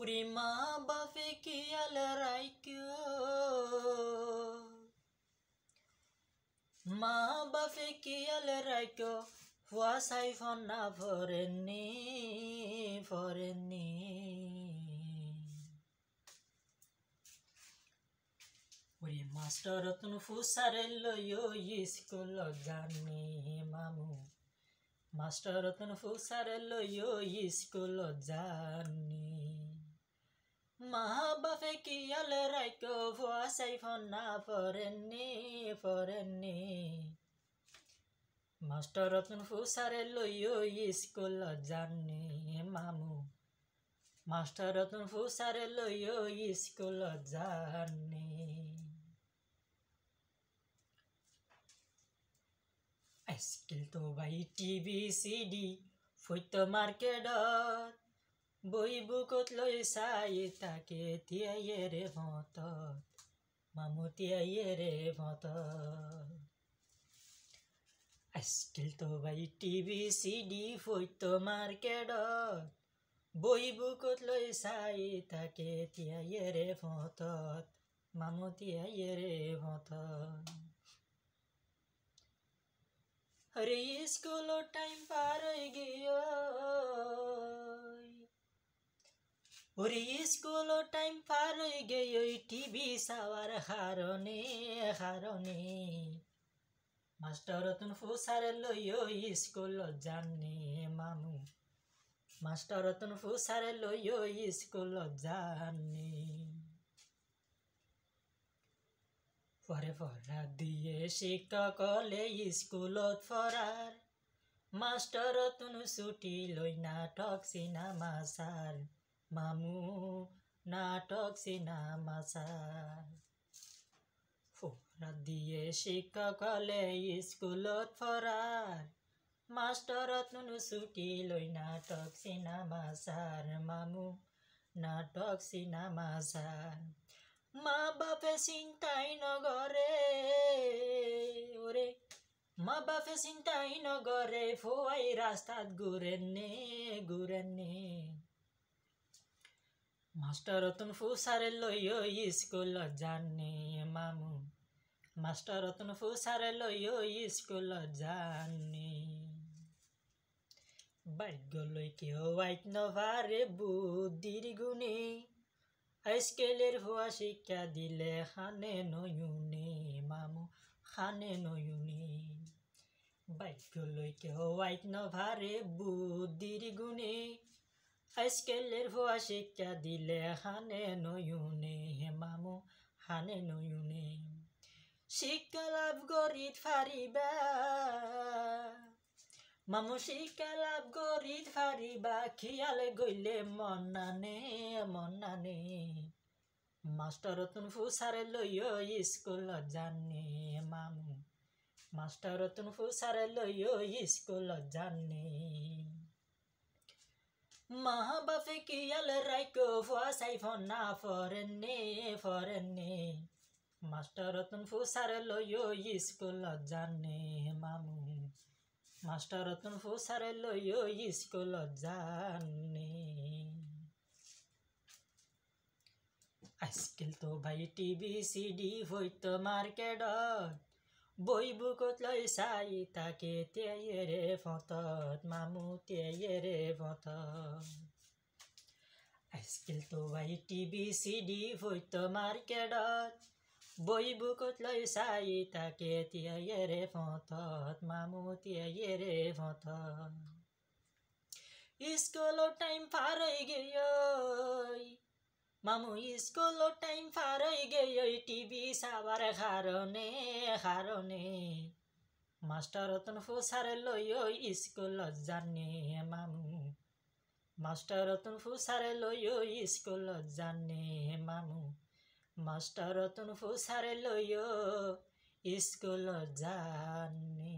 Prima bafeki al raikyo ma bafeki al raikyo wasai fonna forenni Uri master tun fusarello yo iskolo janni mamu Master tun fusarello yo iskolo janni Mahabafeki al raiko wasai fonna forenni Master tun fusarello yo iskolo janni mamu Master tun fusarello yo iskolo janni Skill to buy TV CD foito markedot boi bukot loi sai take tiayere votot mamu tiayere votot Skill to buy TV CD foito markedot boi bukot loi sai take tiayere votot mamu tiayere votot Hare skolo time par gayo Hare skolo time par gayo TV sawar harone Master tun fusarello yo skolo janni mamu Master tun fusarello yo skolo janni Fare fara diye শিক্ষকলে স্কুলত ফরার master তুন ছুটি লই নাটক cinema সার মামু নাটক cinema সার ফরা দিয়ে শিক্ষকলে স্কুলত ফরার master তুন ছুটি লই নাটক সিনেমা সার মামু নাটক সিনেমা সার মা বাপে চিন্তাই নগরে ওরে মা বাপে চিন্তাই নগরে ফোয়াই রাস্তাত ঘুরেননে মাস্টার তুন ফুসারে লইও স্কুল জানে মামু মাস্টার তুন ফুসারে লইও স্কুল জানে ভাগ্য লই কেউ আইত নভারে বুদ্ধির গুণে আজকেলের হওয়া শিক্ষা দিলে খানে নয়ুনে মামু খানে নয়ুনে ভাগ্য লই কেউ আইত নভারে বুদ্ধির গুণে আজকেলের হওয়া শিক্ষা দিলে খানে নয়ুনে মামু খানে নয়ুনে শিক্ষা লাভ করিত ফারিবা মামু শিক্ষা লাভ করিত ফারিবা খিয়ালে গইলে মন নানে মাস্টার তুন ফুসারে লইও স্কুল জানে মামু মাস্টার তুন ফুসারে লইও স্কুল জানে মা বাপে কিয়াল রাইকো ফুয়াসাই ফনা ফরেনে মাস্টার তুন ফুসারে লইও স্কুল জানে মামু Master tun fusarello yo iskolo janne Skill to buy TV CD foito markedot boi bukot loi sai take tiayere fotot mamu tiayere fotot Skill to buy TV CD foito markedot boi bukot loi sai take tiayere fotot mamu tiayere fotot Iskolo time parai gayo mamu iskolo time parai gayo TV sabar harone Master tun fusare loyo iskolo janne mamu Master tun fusare loyo iskolo janne mamu Master tun fusare loyo iskolo janne